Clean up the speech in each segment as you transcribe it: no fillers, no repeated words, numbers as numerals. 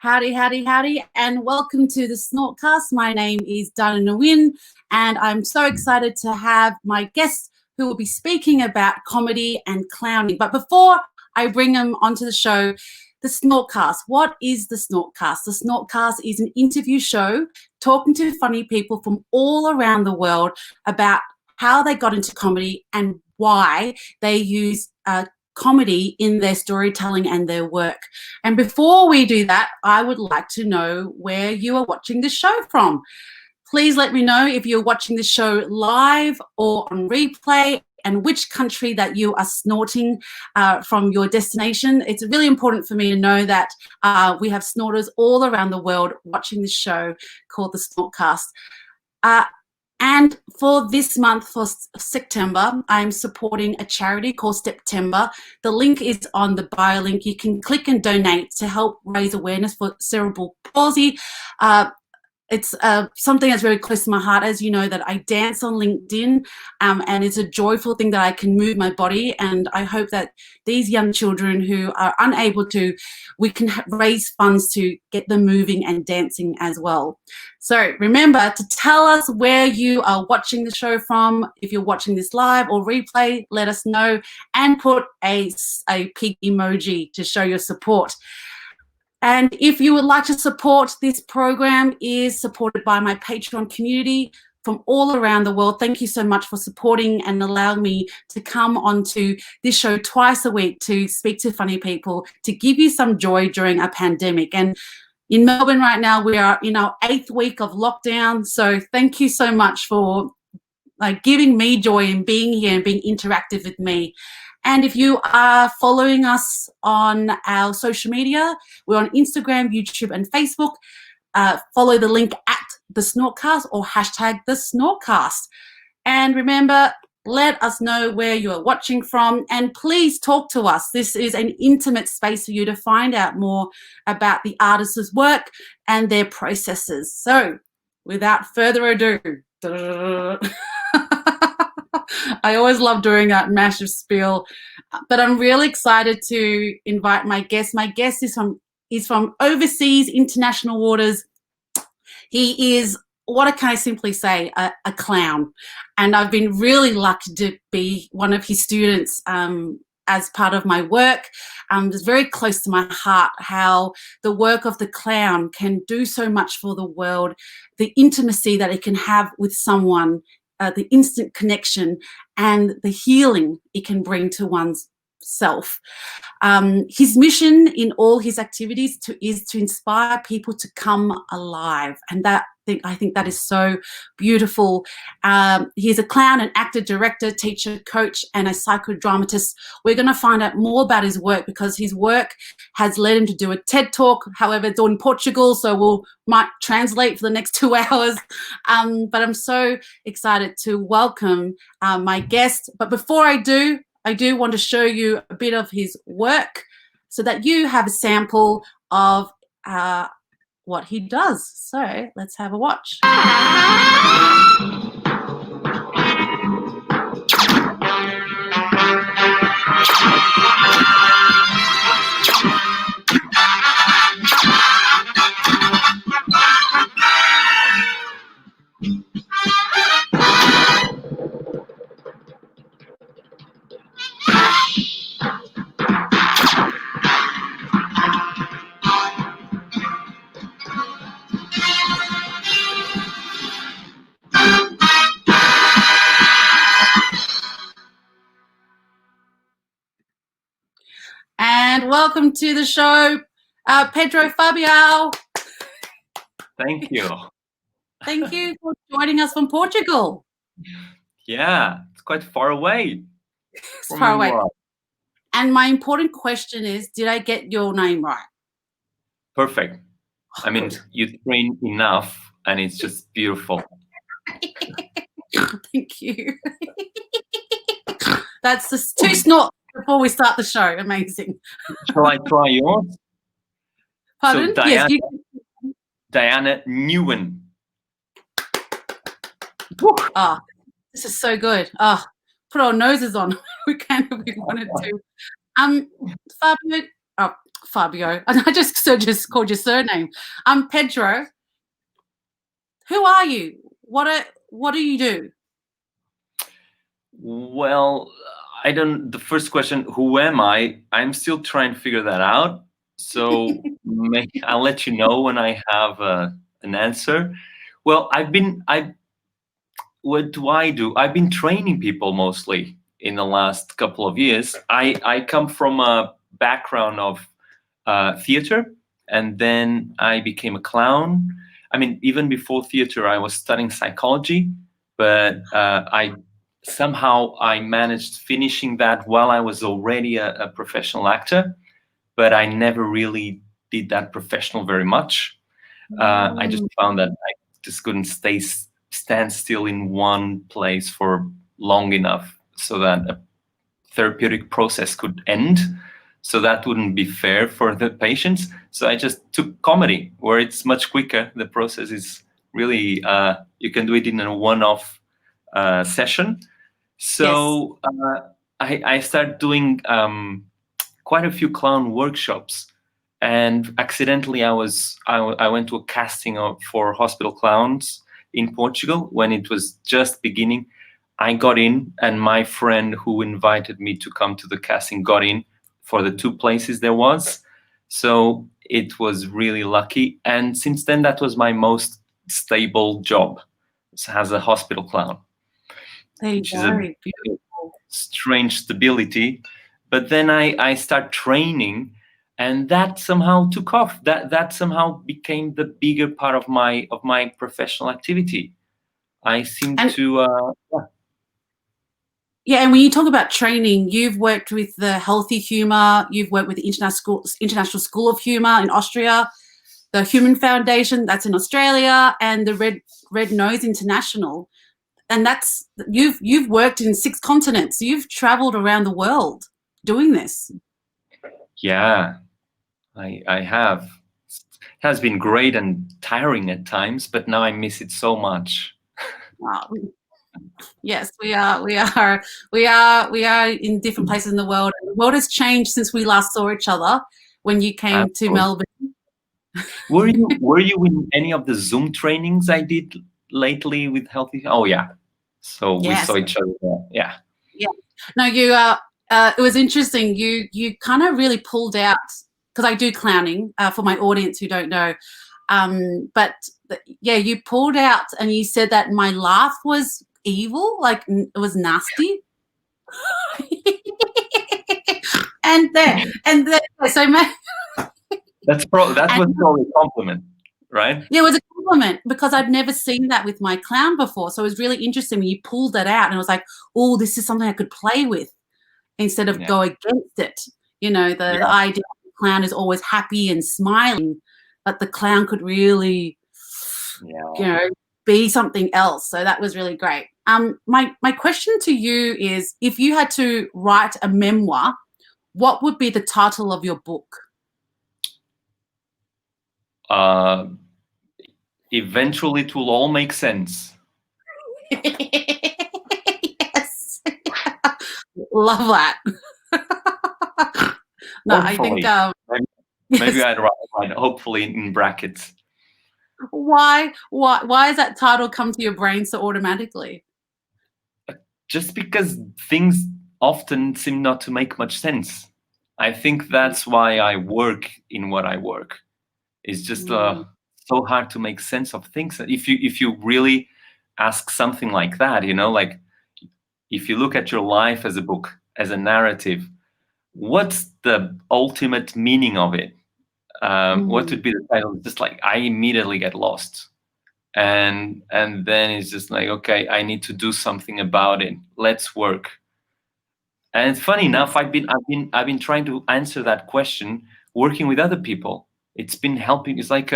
Howdy, howdy, howdy, and welcome to the Snort Cast. My name is Nguyen, and I'm so excited to have my guest who will be speaking about comedy and clowning. But before I bring him onto the show, the Snort Cast. What is the Snort Cast? The Snort Cast is an interview show talking to funny people from all around the world about how they got into comedy and why they use comedy in their storytelling and their work. And before we do that, I would like to know where you are watching the show from. Please let me know if you're watching the show live or on replay and which country that you are snorting from your destination. It's really important for me to know that we have snorters all around the world watching this show called the SnortCast. And for this month, for September, I'm supporting a charity called September. The link is on the bio link. You can click and donate to help raise awareness for cerebral palsy. It's something that's very close to my heart, as you know, that I dance on LinkedIn, and it's a joyful thing that I can move my body. And I hope that these young children who are unable to, we can raise funds to get them moving and dancing as well. So remember to tell us where you are watching the show from. If you're watching this live or replay, let us know and put a pig emoji to show your support. And if you would like to support this program, is supported by my Patreon community from all around the world. Thank you so much for supporting and allowing me to come onto this show twice a week to speak to funny people, to give you some joy during a pandemic. And in Melbourne right now, we are in our 8th week of lockdown. So thank you so much for giving me joy and being here and being interactive with me. And if you are following us on our social media, we're on Instagram, YouTube, and Facebook. Follow the link at the SnortCast or hashtag the SnortCast. And remember, let us know where you are watching from, and please talk to us. This is an intimate space for you to find out more about the artist's work and their processes. So, without further ado, I always love doing that massive spiel, but I'm really excited to invite my guest. My guest is from overseas international waters. He is, what can I simply say, a clown. And I've been really lucky to be one of his students as part of my work. It's very close to my heart how the work of the clown can do so much for the world, the intimacy that it can have with someone, the instant connection and the healing it can bring to one's self. His mission in all his activities is to inspire people to come alive, and I think that is so beautiful. He's a clown, an actor, director, teacher, coach, and a psychodramatist. We're going to find out more about his work because his work has led him to do a TED Talk. However, it's all in Portugal, so might translate for the next 2 hours. But I'm so excited to welcome my guest. But before I do want to show you a bit of his work so that you have a sample of what he does. So let's have a watch. And welcome to the show, Pedro Fabiao. Thank you. Thank you for joining us from Portugal. Yeah, it's quite far away. It's far away. And my important question is, did I get your name right? Perfect. I mean, you train enough and it's just beautiful. Thank you. That's the 2 snorts before we start the show. Amazing. Shall I try yours? Pardon? So Yes. Diana Nguyen. Oh, this is so good. Oh, put our noses on. We can if we wanted to. Fabio. And I just called your surname. Pedro, who are you? What do you do? Well, the first question, who am I? I'm still trying to figure that out. So maybe I'll let you know when I have an answer. Well, what do I do? I've been training people mostly in the last couple of years. I come from a background of theater, and then I became a clown. I mean, even before theater, I was studying psychology, but I managed finishing that while I was already a professional actor, but I never really did that professional very much. I just found that I just couldn't stand still in one place for long enough so that a therapeutic process could end. So that wouldn't be fair for the patients. So I just took comedy, where it's much quicker. The process is really, you can do it in a one-off session. So I started doing quite a few clown workshops, and accidentally I went to a casting for hospital clowns in Portugal when it was just beginning. I got in, and my friend who invited me to come to the casting got in for the 2 places there was. So it was really lucky. And since then, that was my most stable job as a hospital clown, which is a strange stability. But then I start training, and that somehow took off. That somehow became the bigger part of my professional activity. I seem to Yeah, and when you talk about training, you've worked with the Healthy Humour, you've worked with the International School of Humour in Austria, the Humour Foundation, that's in Australia, and the Red Nose International. And that's you've worked in 6 continents. You've traveled around the world doing this. Yeah, I have. It has been great and tiring at times, but now I miss it so much. Wow. Yes, we are in different places in the world. The world has changed since we last saw each other when you came to Melbourne. Were you in any of the Zoom trainings I did lately with Healthy? Oh yeah. So we saw each other there. Yeah. Yeah. No, you it was interesting. You kind of really pulled out, because I do clowning for my audience who don't know. But yeah, you pulled out and you said that my laugh was evil, like it was nasty. and then so that was probably a compliment, right? Yeah, it was a compliment, because I'd never seen that with my clown before. So it was really interesting when you pulled that out, and I was like, oh, this is something I could play with instead of go against it. You know, the idea of the clown is always happy and smiling, but the clown could really, you know, be something else. So that was really great. My question to you is, if you had to write a memoir, what would be the title of your book? Eventually it will all make sense. Yes. Love that. No, hopefully. I think maybe I'd write hopefully in brackets. Why has that title come to your brain so automatically? Just because things often seem not to make much sense. I think that's why I work in what I work. It's just so hard to make sense of things. If you really ask something like that, you know, like if you look at your life as a book, as a narrative, what's the ultimate meaning of it? What would be the title? Just like I immediately get lost, and then it's just like, okay, I need to do something about it. Let's work. And it's funny enough, I've been trying to answer that question working with other people. It's been helping. It's like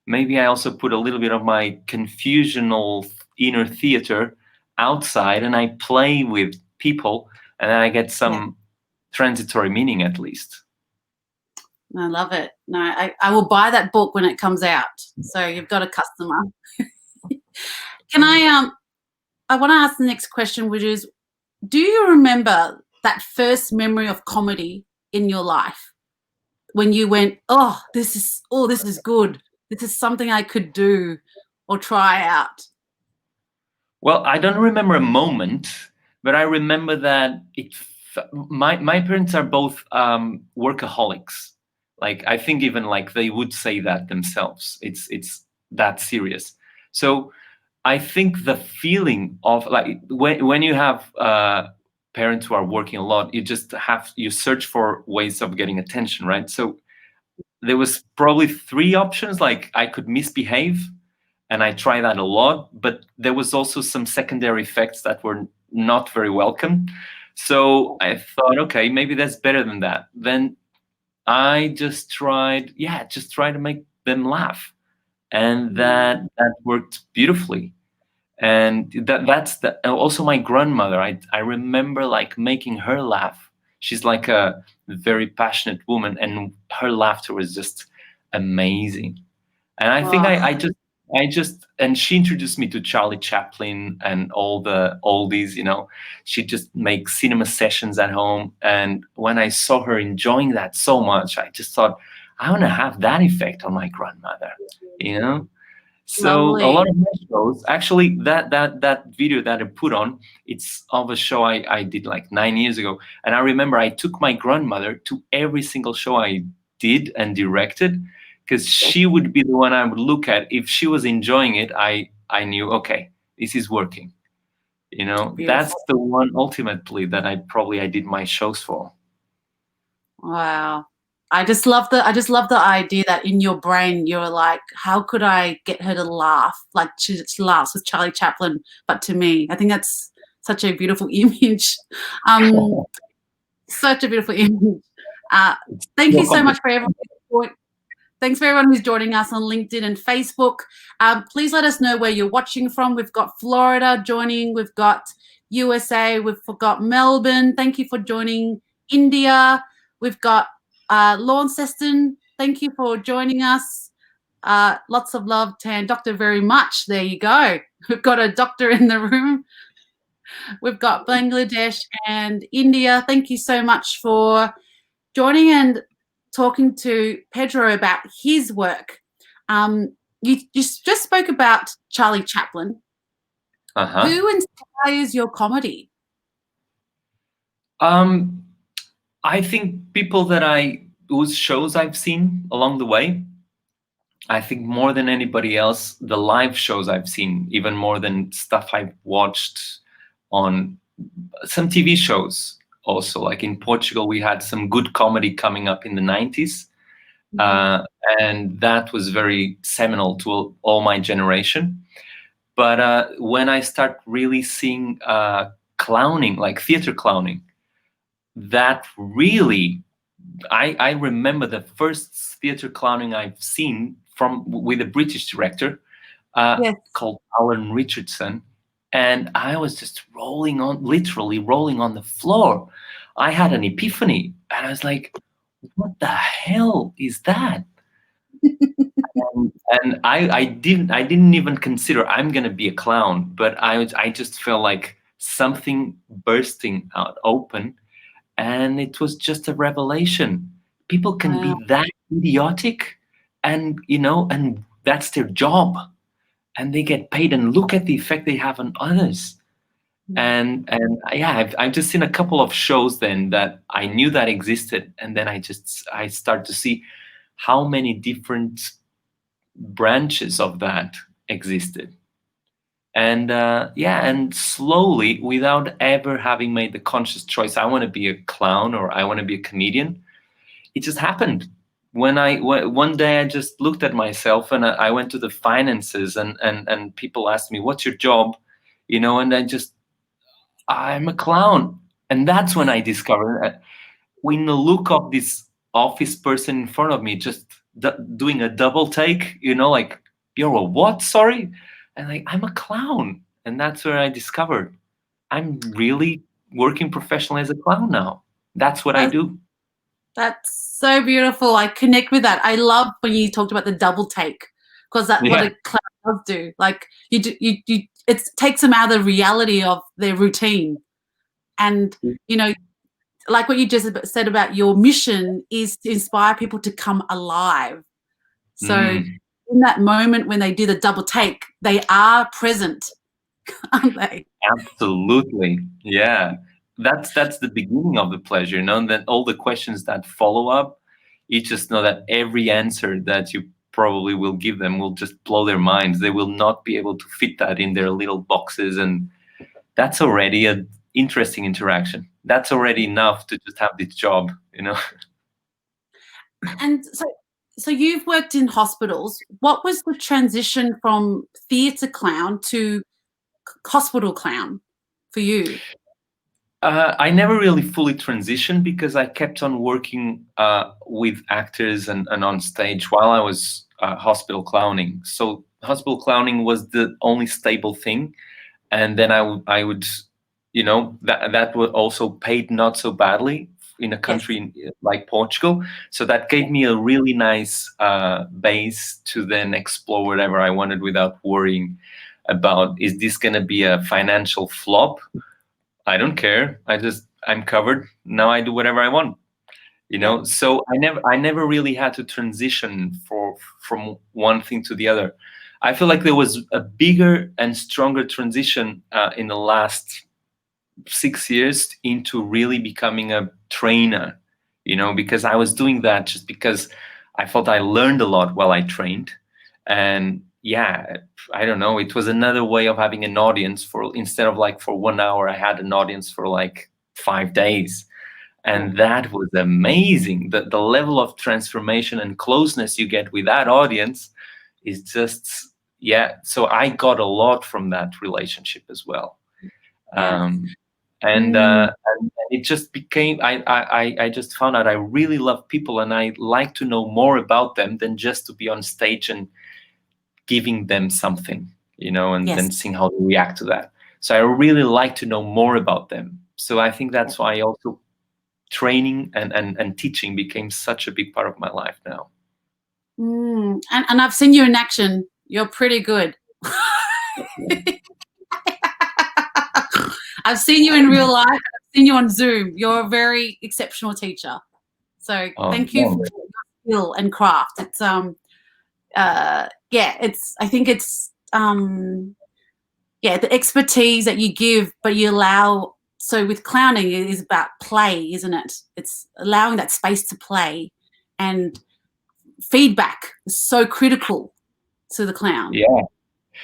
maybe I also put a little bit of my confusional inner theater outside, and I play with people, and then I get some transitory meaning at least. I love it. No, I will buy that book when it comes out. So you've got a customer. Can I want to ask the next question, which is, do you remember that first memory of comedy in your life? when you went, oh, this is good. This is something I could do or try out? Well, I don't remember a moment, but I remember that my parents are both workaholics. Like, I think even like they would say that themselves. It's that serious. So I think the feeling of like when you have parents who are working a lot, you search for ways of getting attention, right? So there was probably three options. Like, I could misbehave, and I try that a lot, but there was also some secondary effects that were not very welcome. So I thought, okay, maybe that's better than that. Then I just tried to make them laugh, and that worked beautifully. And that's also my grandmother. I remember like making her laugh. She's like a very passionate woman, and her laughter was just amazing. And I think Oh, I just and she introduced me to Charlie Chaplin and all these, she just makes cinema sessions at home. And when I saw her enjoying that so much, I just thought, I want to have that effect on my grandmother, you know? So a lot lovely. of my shows, actually, that video that I put on, it's of a show I did like 9 years ago. And I remember I took my grandmother to every single show I did and directed, because she would be the one I would look at. If she was enjoying it, I knew, okay, this is working. That's Beautiful. the one ultimately that I did my shows for. Wow. I just love the idea that in your brain you're like, how could I get her to laugh? Like she laughs with Charlie Chaplin, but to me, I think that's such a beautiful image. Such a beautiful image. Thank you so much for everyone. Thanks for everyone who's joining us on LinkedIn and Facebook. Please let us know where you're watching from. We've got Florida joining. We've got USA. We've got Melbourne. Thank you for joining. India. We've got Launceston. Thank you for joining us. Lots of love, Tan. Doctor, very much. There you go. We've got a doctor in the room. We've got Bangladesh and India. Thank you so much for joining and talking to Pedro about his work. You just spoke about Charlie Chaplin. Uh-huh. Who inspires your comedy? I think people whose shows I've seen along the way. I think more than anybody else, the live shows I've seen, even more than stuff I've watched on some TV shows also. Like in Portugal, we had some good comedy coming up in the 90s. And that was very seminal to all my generation. But when I start really seeing clowning, like theater clowning, that really, I remember the first theater clowning I've seen with a British director Yes. called Alan Richardson. And I was just literally rolling on the floor. I had an epiphany, and I was like, what the hell is that? and I didn't even consider I'm gonna be a clown, but I just felt like something bursting out open, and it was just a revelation. People can be Wow. that idiotic, and and that's their job, and they get paid, and look at the effect they have on others. And yeah, I've just seen a couple of shows then that I knew that existed, and then I start to see how many different branches of that existed. And and slowly, without ever having made the conscious choice, I want to be a clown or I want to be a comedian, it just happened. One day I just looked at myself, and I went to the finances, and people asked me, what's your job? And I'm a clown. And that's when I discovered, in the look of this office person in front of me, just doing a double take, like, you're a what? Sorry? And like, I'm a clown. And that's where I discovered I'm really working professionally as a clown now. That's what I do. That's so beautiful. I connect with that. I love when you talked about the double take, because that's what a clown does do. Like it takes them out of the reality of their routine, and like what you just said about your mission is to inspire people to come alive. So in that moment when they do the double take, they are present, aren't they? Absolutely. Yeah. That's the beginning of the pleasure, you know, and then all the questions that follow up, you just know that every answer that you probably will give them will just blow their minds. They will not be able to fit that in their little boxes, and that's already an interesting interaction. That's already enough to just have this job, you know. And so you've worked in hospitals. What was the transition from theatre clown to hospital clown for you? I never really fully transitioned because I kept on working with actors and on stage while I was hospital clowning. So hospital clowning was the only stable thing, and then I would, you know, that would also paid not so badly in a country like Portugal. So that gave me a really nice base to then explore whatever I wanted without worrying about, is this going to be a financial flop? I don't care. I'm covered. Now I do whatever I want. You know, so I never really had to transition from one thing to the other. I feel like there was a bigger and stronger transition in the last 6 years into really becoming a trainer, you know, because I was doing that just because I felt I learned a lot while I trained. And yeah, I don't know, it was another way of having an audience for, instead of like for 1 hour, I had an audience for like 5 days. And that was amazing. The level of transformation and closeness you get with that audience is just, yeah. So I got a lot from that relationship as well. And it just became, I just found out I really love people, and I like to know more about them than just to be on stage and giving them something, you know, and then seeing how they react to that. So I really like to know more about them. So I think that's why also training and teaching became such a big part of my life now. And I've seen you in action. You're pretty good. I've seen you in real life. I've seen you on Zoom. You're a very exceptional teacher. So thank you for your skill and craft. It's I think it's the expertise that you give, but you allow. So with clowning, it is about play, isn't it? It's allowing that space to play, and feedback is so critical to the clown.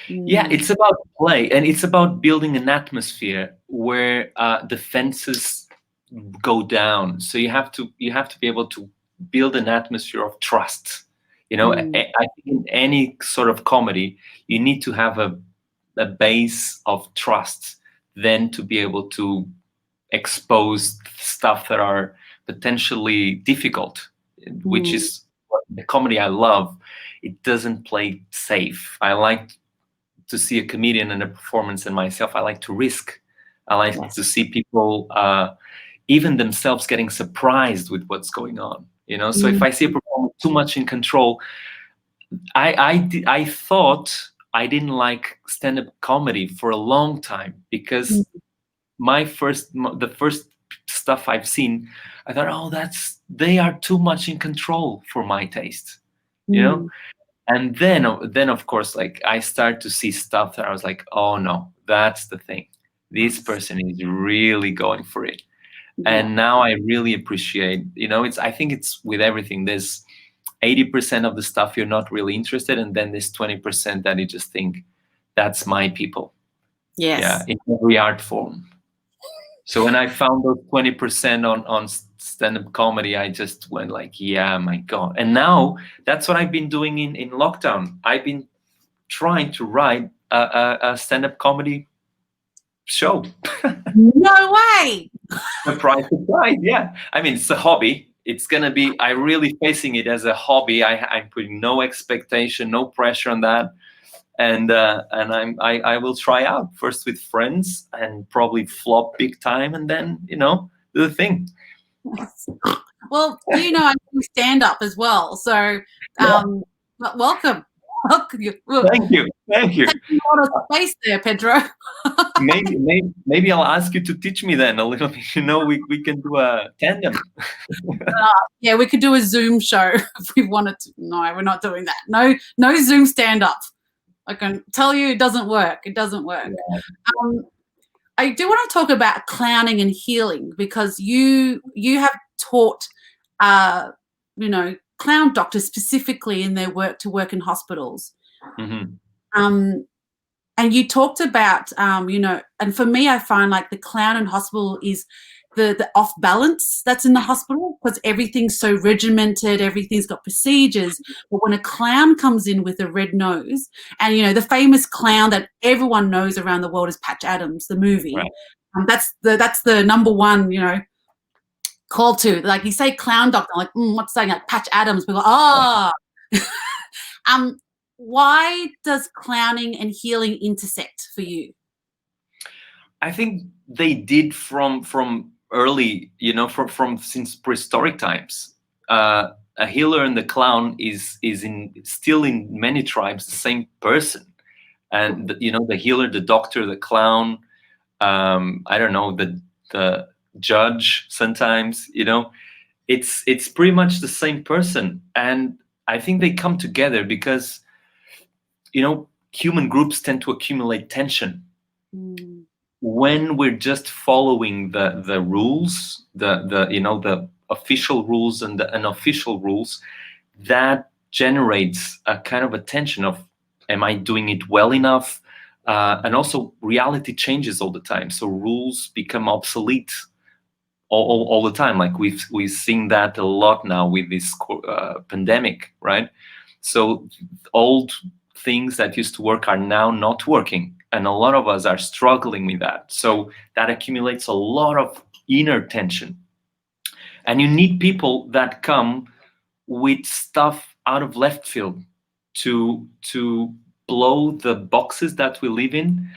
Yeah, it's about play, and it's about building an atmosphere where defenses go down. So you have to be able to build an atmosphere of trust. You know, I think in any sort of comedy, you need to have a base of trust, then to be able to expose stuff that are potentially difficult, which is what the comedy I love. It doesn't play safe. I like to see a comedian and a performance, and myself, I like to risk. I like to see people, even themselves, getting surprised with what's going on. You know, so if I see a performance too much in control, I thought I didn't like stand-up comedy for a long time, because the first stuff I've seen, I thought, oh, they are too much in control for my taste, you know. And then of course, like, I start to see stuff that I was like, oh no, that's the thing. This person is really going for it. And now I really appreciate, you know, I think it's with everything. There's 80% of the stuff you're not really interested in, and then there's 20% that you just think, that's my people. Yeah, in every art form. So when I found those 20% on stand-up comedy, I just went like, yeah, my God. And now that's what I've been doing in lockdown. I've been trying to write a stand-up comedy show. No way. Surprise, surprise. Yeah. I mean, it's a hobby. It's going to be, I'm really facing it as a hobby. I'm putting no expectation, no pressure on that. And I will try out first with friends and probably flop big time, and then, you know, do the thing. Well, you know, I do stand up as well. So welcome. Thank you. Taking a lot of space there, Pedro. Maybe I'll ask you to teach me then a little bit. We can do a tandem. Yeah, we could do a Zoom show if we wanted to. No, we're not doing that. No Zoom stand-up. I can tell you it doesn't work. It doesn't work. Yeah. I do want to talk about clowning and healing, because you have taught, clown doctors specifically in their work to work in hospitals. Mm-hmm. And you talked about, and for me, I find like the clown in hospital is the off balance that's in the hospital, because everything's so regimented, everything's got procedures. But when a clown comes in with a red nose, and the famous clown that everyone knows around the world is Patch Adams, the movie. Right. That's the number one, call to. Like, you say clown doctor, I'm like, what's saying? Like Patch Adams, people go, why does clowning and healing intersect for you? I think they did from early, from since prehistoric times. A healer and the clown is still in many tribes the same person, and the healer, the doctor, the clown, I don't know, the judge sometimes, it's pretty much the same person. And I think they come together because human groups tend to accumulate tension. When we're just following the rules, the official rules and the unofficial rules, that generates a kind of a tension of, am I doing it well enough? And also reality changes all the time, so rules become obsolete all the time. Like we've seen that a lot now with this pandemic, right? So old things that used to work are now not working, and a lot of us are struggling with that. So that accumulates a lot of inner tension, and you need people that come with stuff out of left field to blow the boxes that we live in,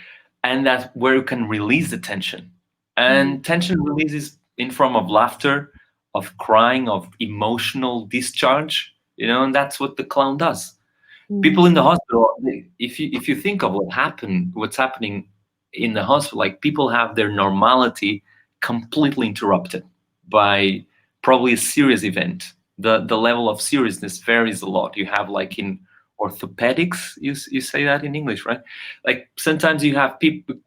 and that's where you can release the tension. And tension releases in form of laughter, of crying, of emotional discharge, and that's what the clown does. People in the hospital, if you think of what's happening in the hospital, like, people have their normality completely interrupted by probably a serious event. The level of seriousness varies a lot. You have, like, in orthopedics, you say that in English, right? Like, sometimes you have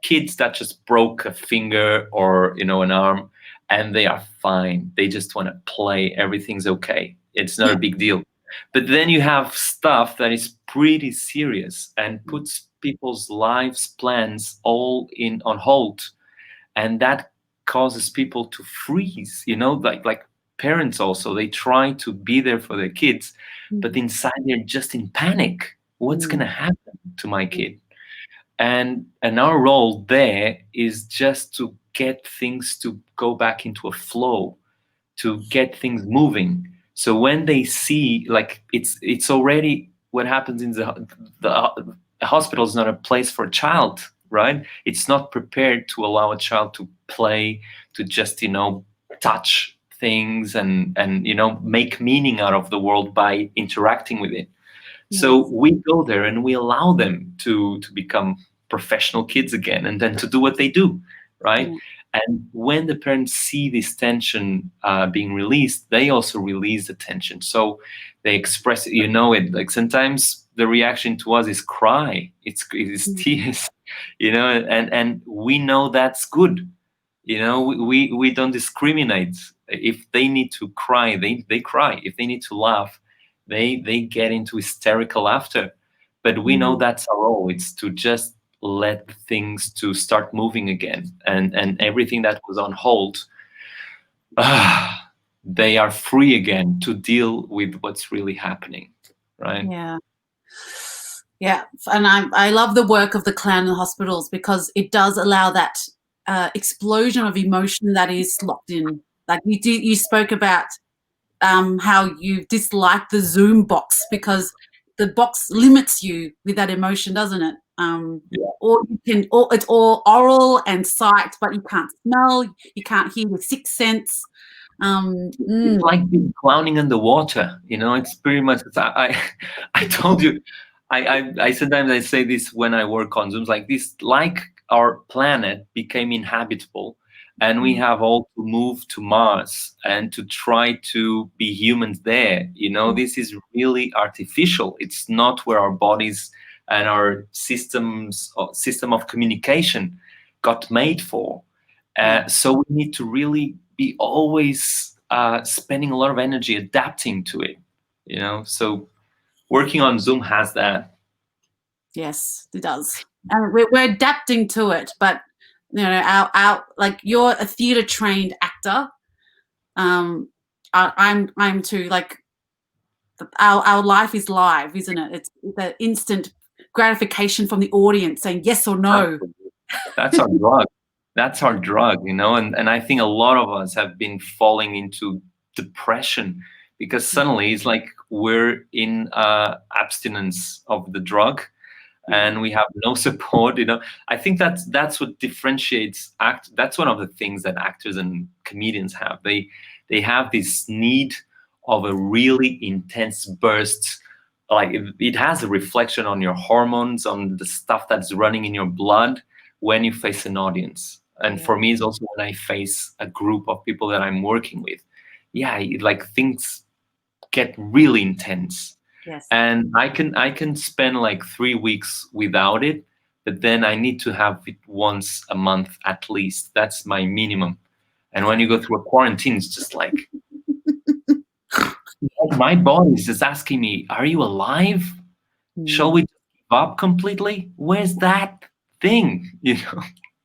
kids that just broke a finger or an arm, and they are fine. They just want to play. Everything's okay. It's not a big deal. But then you have stuff that is pretty serious and puts people's lives, plans all on hold, and that causes people to freeze. Like parents also, they try to be there for their kids, but inside they're just in panic. What's gonna happen to my kid? And our role there is just to get things to go back into a flow, to get things moving. So when they see, like, it's already what happens in the hospital is not a place for a child, right? It's not prepared to allow a child to play, to just touch things and make meaning out of the world by interacting with it. Yes. So we go there and we allow them to become professional kids again, and then to do what they do, right? And when the parents see this tension being released, they also release the tension. So they express it, like, sometimes the reaction to us is cry. It's tears, and we know that's good. We don't discriminate. If they need to cry, they cry. If they need to laugh, they get into hysterical laughter. But we know that's our role. It's to just let things to start moving again, and everything that was on hold, they are free again to deal with what's really happening, right? Yeah. And I love the work of the clown in hospitals, because it does allow that explosion of emotion that is locked in. Like, you spoke about how you dislike the Zoom box because the box limits you with that emotion, doesn't it? Or it's all oral and sight, but you can't smell, you can't hear with sixth sense. It's like being clowning underwater. It's pretty much. I told you, I sometimes I say this when I work on Zooms, like this, like our planet became inhabitable, and we have all to move to Mars and to try to be humans there. This is really artificial. It's not where our bodies and our system of communication got made for. So we need to really be always spending a lot of energy adapting to it. So working on Zoom has that. Yes, it does. And we're adapting to it, but our like, you're a theatre trained actor. I'm too, like, our life is live, isn't it? It's the instant gratification from the audience saying yes or no. That's our drug. That's our drug, and I think a lot of us have been falling into depression because suddenly it's like we're in abstinence of the drug and we have no support. I think that's what differentiates that's one of the things that actors and comedians have. They have this need of a really intense burst. Like it has a reflection on your hormones, on the stuff that's running in your blood when you face an audience. And for me, it's also when I face a group of people that I'm working with. Like things get really intense. Yes. And I can spend like 3 weeks without it, but then I need to have it once a month at least. That's my minimum. And when you go through a quarantine, it's just like my body is just asking me, "Are you alive? Shall we give up completely? Where's that thing?"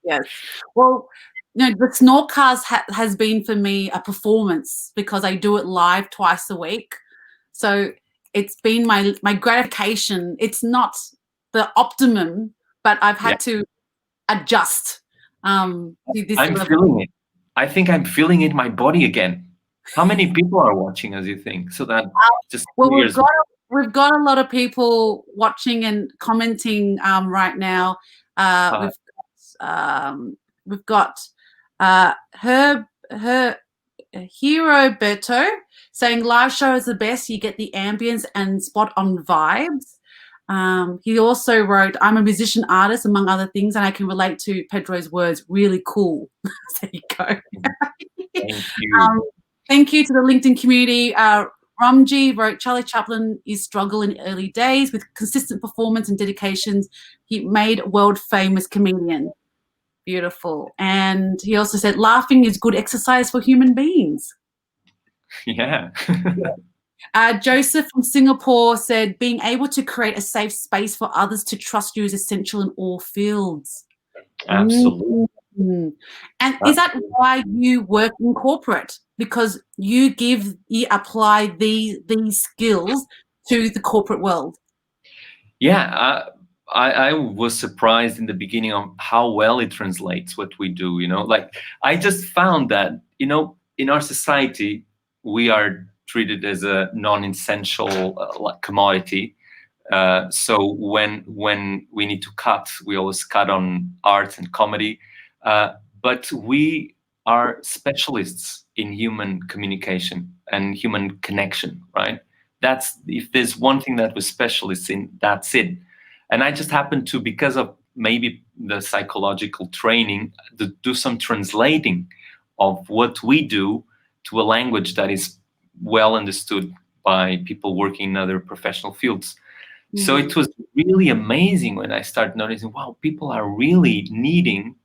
Yes. Well, the SnortCast has been for me a performance because I do it live twice a week. So it's been my gratification. It's not the optimum, but I've had to adjust. I'm feeling it. I think I'm feeling it in my body again. How many people are watching, as you think? So that just we've got a lot of people watching and commenting right now. We've got her Hero Berto saying live show is the best. You get the ambience and spot on vibes. He also wrote, "I'm a musician artist, among other things, and I can relate to Pedro's words. Really cool." There you go. Thank you. Thank you to the LinkedIn community. Ramji wrote, "Charlie Chaplin is struggle in early days with consistent performance and dedications. He made world famous comedian." Beautiful. And he also said, "Laughing is good exercise for human beings." Yeah. Joseph from Singapore said, "Being able to create a safe space for others to trust you is essential in all fields." Absolutely. And is that why you work in corporate? Because you apply these skills to the corporate world? Yeah, I was surprised in the beginning of how well it translates what we do. Like I just found that in our society we are treated as a non-essential commodity. So when we need to cut, we always cut on art and comedy. But we are specialists in human communication and human connection, right? That's, if there's one thing that we're specialists in, that's it. And I just happened to, because of maybe the psychological training, to do some translating of what we do to a language that is well understood by people working in other professional fields. Mm-hmm. So it was really amazing when I started noticing, wow, people are really needing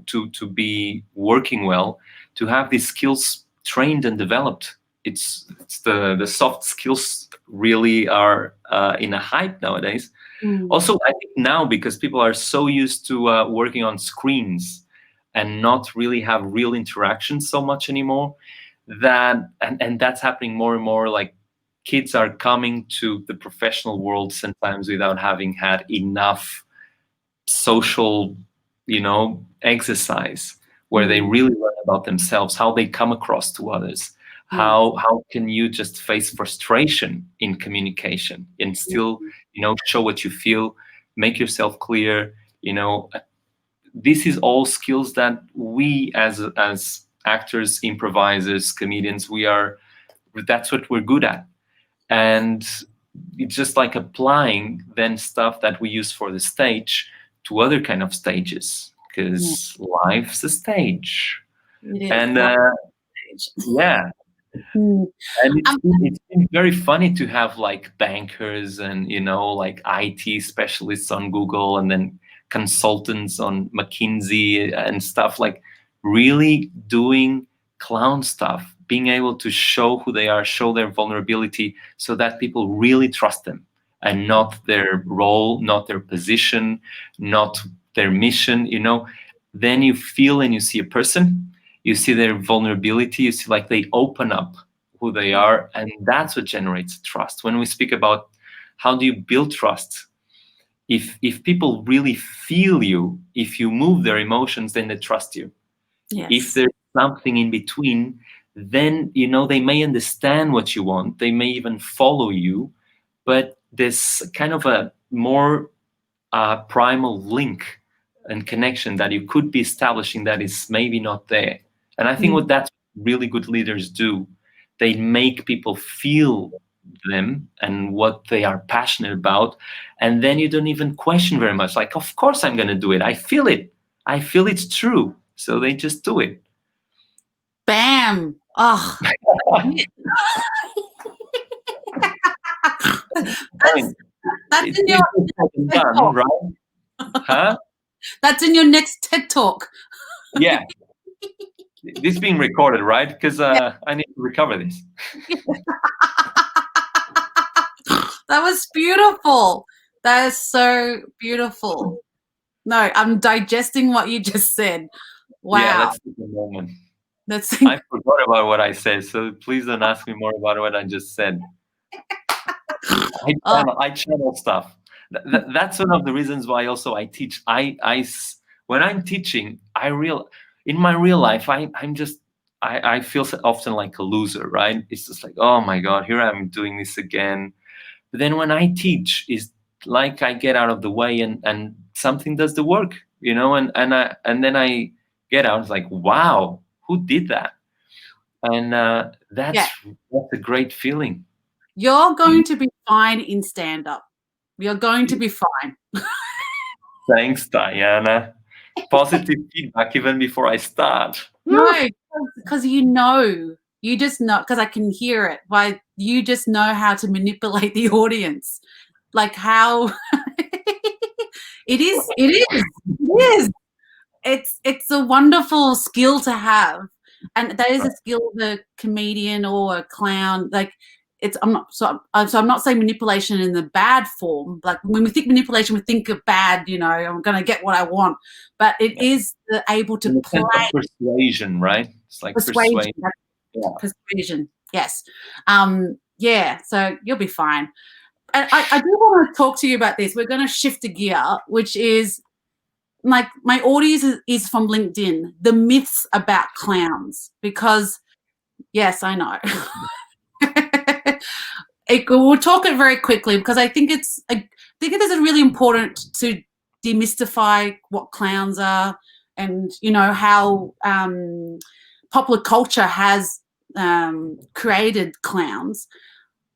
to be working well, to have these skills trained and developed. It's the soft skills really are in a hype nowadays. Mm. Also, I think now, because people are so used to working on screens and not really have real interaction so much anymore, that and that's happening more and more. Like kids are coming to the professional world sometimes without having had enough social, exercise where they really learn about themselves, how they come across to others. How can you just face frustration in communication and still, show what you feel, make yourself clear. This is all skills that we as actors, improvisers, comedians, that's what we're good at. And it's just like applying then stuff that we use for the stage to other kind of stages, because life's a stage. It is. And yeah, Mm. and it's been very funny to have like bankers and, you know, like IT specialists on Google, and then consultants on McKinsey and stuff, like really doing clown stuff, being able to show who they are, show their vulnerability, so that people really trust them, and not their role, not their position, not their mission, you know. Then you feel and you see a person, you see their vulnerability, you see like they open up who they are, and that's what generates trust. When we speak about how do you build trust, if people really feel you, if you move their emotions, then they trust you. Yes. If there's something in between, then, you know, they may understand what you want, they may even follow you, but there's kind of a more primal link and connection that you could be establishing that is maybe not there. And I think what that's really good leaders do, they make people feel them and what they are passionate about, and then you don't even question very much, like, of course I'm going to do it, I feel it's true, so they just do it. Bam. Oh. That's in your done, right? Huh? That's in your next TED Talk. Yeah. This being recorded, right? Because I need to recover this. That was beautiful. That is so beautiful. No, I'm digesting what you just said. Wow. Yeah, let's take a moment. That's I forgot about what I said, so please don't ask me more about what I just said. I channel stuff. That's one of the reasons why also I teach. When I'm teaching, in my real life, I feel often like a loser, right? It's just like, oh my God, here I'm doing this again. But then when I teach, it's like I get out of the way and something does the work, you know, and then I get out, it's like, wow, who did that? And that's a great feeling. You're going to be fine in stand-up. You're going to be fine. Thanks, Diana. Positive feedback even before I start. No, because you just know, because I can hear it. Why you just know how to manipulate the audience, like how it is. It's a wonderful skill to have, and that is a skill of a comedian or a clown. Like I'm not saying manipulation in the bad form. Like when we think manipulation, we think of bad. You know, I'm going to get what I want, but it is able to play. Persuasion, right? It's like persuasion. Persuasion. Yes. Yeah. So you'll be fine. I do want to talk to you about this. We're going to shift a gear, which is like my audience is from LinkedIn, the myths about clowns, because yes, I know. We'll talk it very quickly because I think it is really important to demystify what clowns are, and you know how popular culture has created clowns.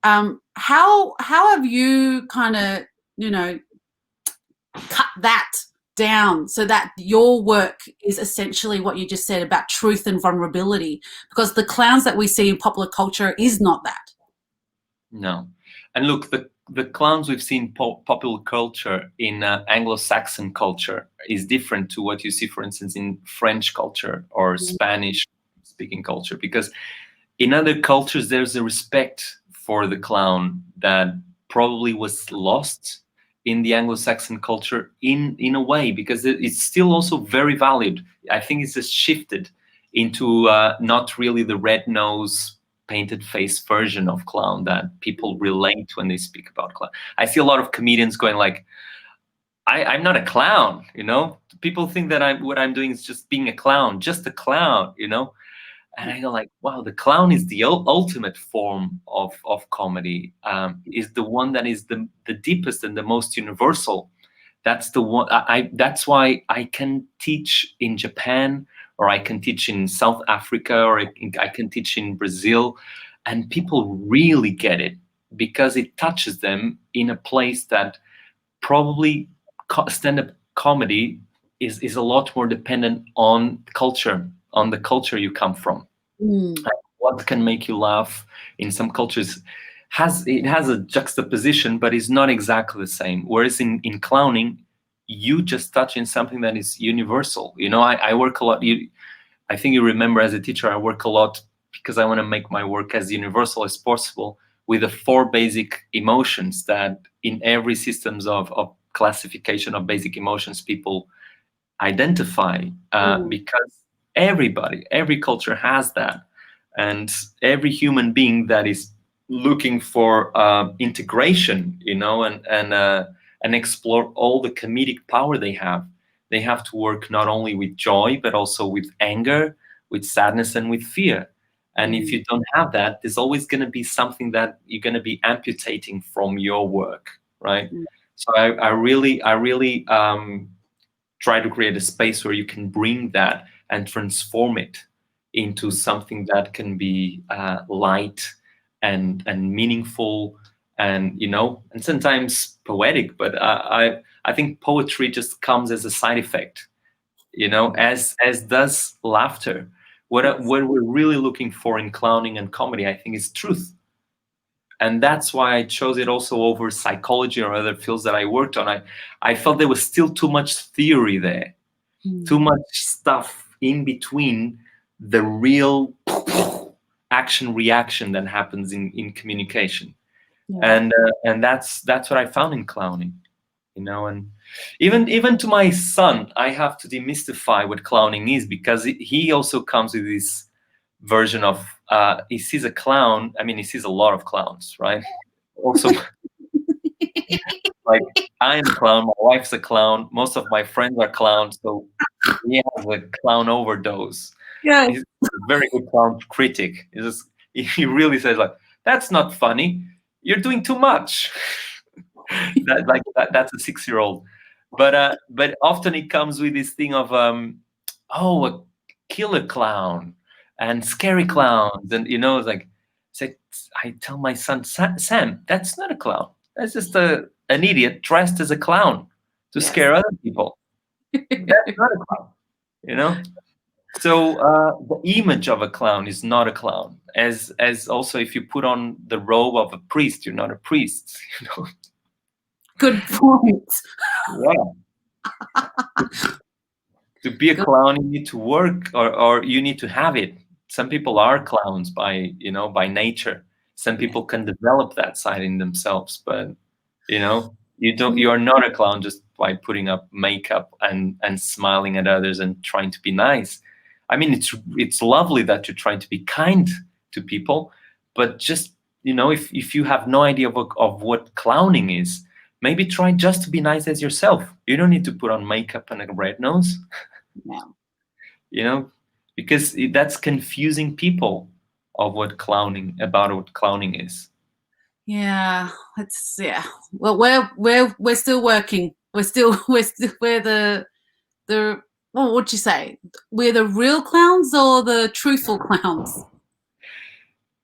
How have you kind of, you know, cut that down so that your work is essentially what you just said about truth and vulnerability? Because the clowns that we see in popular culture is not that. No. And look, the clowns we've seen popular culture in Anglo-Saxon culture is different to what you see, for instance, in French culture or Spanish-speaking culture. Because in other cultures, there's a respect for the clown that probably was lost in the Anglo-Saxon culture in a way, because it's still also very valued. I think it's just shifted into not really the red nose, painted face version of clown that people relate when they speak about clown. I see a lot of comedians going like, I'm not a clown, you know? People think that what I'm doing is just being a clown, just a clown, you know? And I go like, wow, the clown is the ultimate form of comedy, is the one that is the deepest and the most universal. That's the one. That's why I can teach in Japan, or I can teach in South Africa, or I can teach in Brazil, and people really get it. because it touches them in a place that probably stand-up comedy is a lot more dependent on culture, on the culture you come from. What can make you laugh in some cultures has a juxtaposition, but is not exactly the same. Whereas in clowning, you just touch in something that is universal. You know, I work a lot. I think you remember as a teacher, I work a lot because I want to make my work as universal as possible with the 4 basic emotions that in every systems of classification of basic emotions people identify, because every culture has that. And every human being that is looking for integration, you know, and explore all the comedic power they have to work not only with joy, but also with anger, with sadness, and with fear. And if you don't have that, there's always going to be something that you're going to be amputating from your work, right? So I really try to create a space where you can bring that and transform it into something that can be light and meaningful, and, you know, and sometimes poetic. But I think poetry just comes as a side effect, you know, as does laughter. What we're really looking for in clowning and comedy, I think, is truth. And that's why I chose it also over psychology or other fields that I worked on. I felt there was still too much theory there, too much stuff in between the real action reaction that happens in communication. And that's what I found in clowning, you know. And even to my son, I have to demystify what clowning is, because he also comes with this version of he sees a clown. I mean, he sees a lot of clowns, right? Also, like, I'm a clown, my wife's a clown, most of my friends are clowns, so he has a clown overdose. He's a very good clown critic. He really says, like, that's not funny, you're doing too much. That's a 6-year-old. But often it comes with this thing of a killer clown and scary clowns, and, you know, it's like I tell my son, Sam, that's not a clown, that's just an idiot dressed as a clown to scare other people. That's not a clown, you know. So the image of a clown is not a clown. As also, if you put on the robe of a priest, you're not a priest. You know. Good point. Yeah. To be a clown, you need to work, or you need to have it. Some people are clowns by nature. Some people can develop that side in themselves, but, you know, you are not a clown just by putting up makeup and smiling at others and trying to be nice. I mean, it's lovely that you're trying to be kind to people, but just, you know, if you have no idea of what clowning is, maybe try just to be nice as yourself. You don't need to put on makeup and a red nose. No. You know, because that's confusing people of what clowning is. Yeah, Well, we're still working. We're the well, what'd you say? We're the real clowns or the truthful clowns?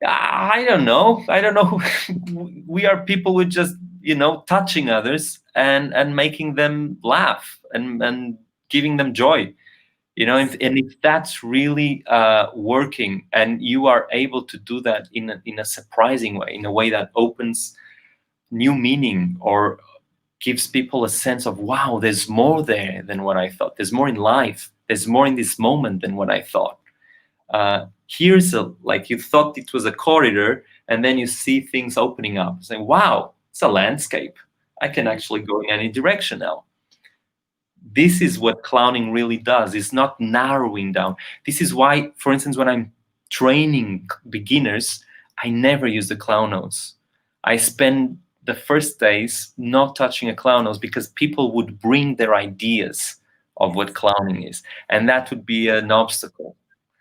I don't know. We are people with just, you know, touching others and making them laugh and giving them joy. You know, and if that's really working, and you are able to do that in a surprising way, in a way that opens new meaning or gives people a sense of, wow, there's more there than what I thought. There's more in life. There's more in this moment than what I thought. Here's like, you thought it was a corridor, and then you see things opening up, saying, wow, it's a landscape. I can actually go in any direction now. This is what clowning really does. It's not narrowing down. This is why, for instance, when I'm training beginners, I never use the clown nose. I spend the first days not touching a clown nose, because people would bring their ideas of what clowning is, and that would be an obstacle.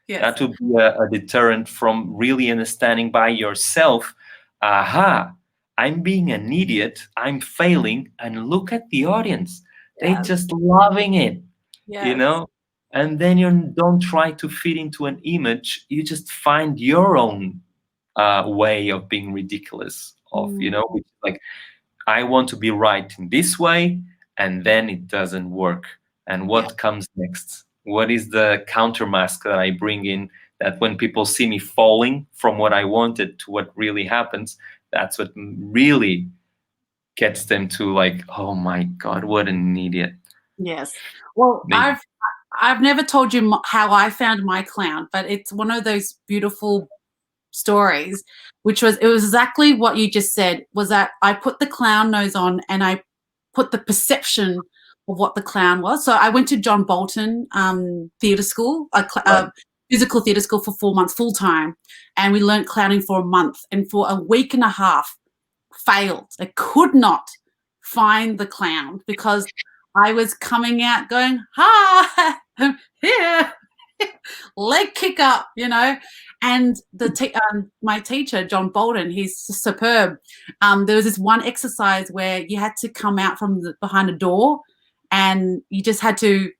Yes. That would be a deterrent from really understanding by yourself, aha, I'm being an idiot, I'm failing, and look at the audience. They're just loving it, you know? And then you don't try to fit into an image. You just find your own way of being ridiculous which is like, I want to be right in this way, and then it doesn't work. And what comes next? What is the counter mask that I bring in, that when people see me falling from what I wanted to what really happens, that's what really gets them to like, oh my God, what an idiot. Yes. Well, I've never told you how I found my clown, but it's one of those beautiful stories, it was exactly what you just said, was that I put the clown nose on and I put the perception of what the clown was. So I went to John Bolton theatre school, physical theatre school for 4 months full time, and we learned clowning for a month, and for a week and a half failed. I could not find the clown because I was coming out going, "Hi, I'm here." Leg kick up, and my teacher, John Bolton, he's superb. There was this one exercise where you had to come out from behind a door, and you just had to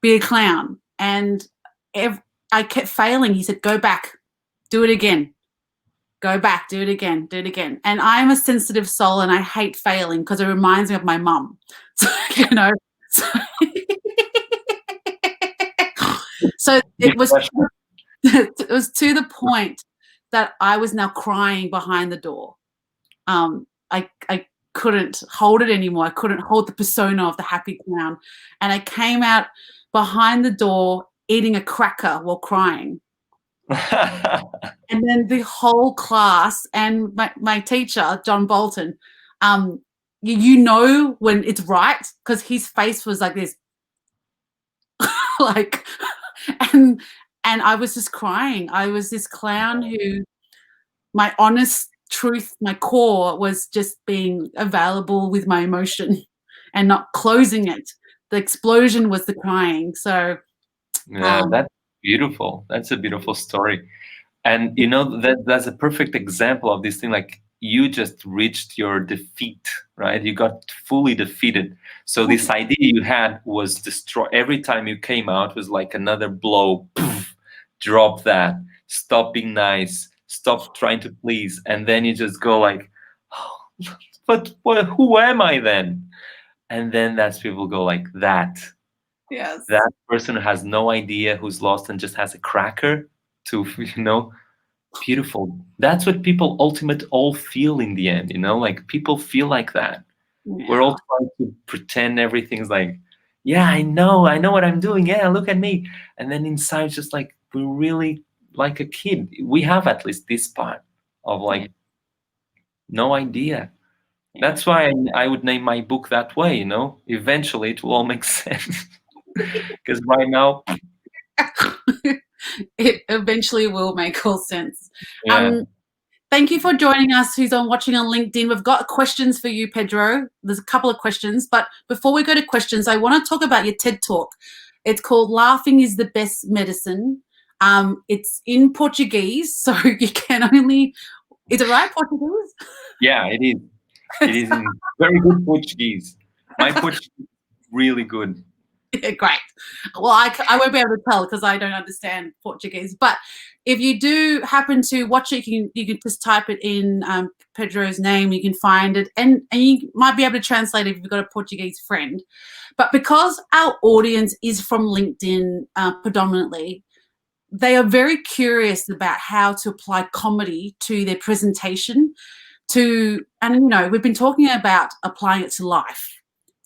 be a clown. And I kept failing. He said, "Go back, do it again. Go back, do it again, do it again." And I'm a sensitive soul, and I hate failing because it reminds me of my mum. So, so it was to the point that I was now crying behind the door. I couldn't hold it anymore. I couldn't hold the persona of the happy clown. And I came out behind the door eating a cracker while crying. And then the whole class and my teacher, John Bolton, when it's right, because his face was like this. Like, and I was just crying. I was this clown who, my honest truth, my core was just being available with my emotion and not closing it. The explosion was the crying. So that's beautiful. That's a beautiful story. And that's a perfect example of this thing. Like, you just reached your defeat, right? You got fully defeated. So this idea you had was destroy. Every time you came out was like another blow. Poof, drop that. Stop being nice. Stop trying to please. And then you just go like, oh, but who am I then? And then that's people go like that. Yes. That person has no idea, who's lost and just has a cracker to, beautiful. That's what people all feel in the end, like people feel like that. Yeah. We're all trying to pretend everything's like, yeah, I know what I'm doing. Yeah, look at me. And then inside, just like, we're really like a kid. We have at least this part of like, no idea. Yeah. That's why I would name my book that way, Eventually it will all make sense. Because right now, it eventually will make all sense. Yeah. Thank you for joining us, who's watching on LinkedIn. We've got questions for you, Pedro. There's a couple of questions, but before we go to questions, I want to talk about your TED Talk. It's called "Laughing is the Best Medicine." It's in Portuguese, so you can only... Is it right, Portuguese? Yeah, it is. It is in very good Portuguese. My Portuguese is really good. Yeah, great. Well, I won't be able to tell because I don't understand Portuguese. But if you do happen to watch it, you can just type it in Pedro's name. You can find it, and you might be able to translate it if you've got a Portuguese friend. But because our audience is from LinkedIn predominantly, they are very curious about how to apply comedy to their presentation. And we've been talking about applying it to life.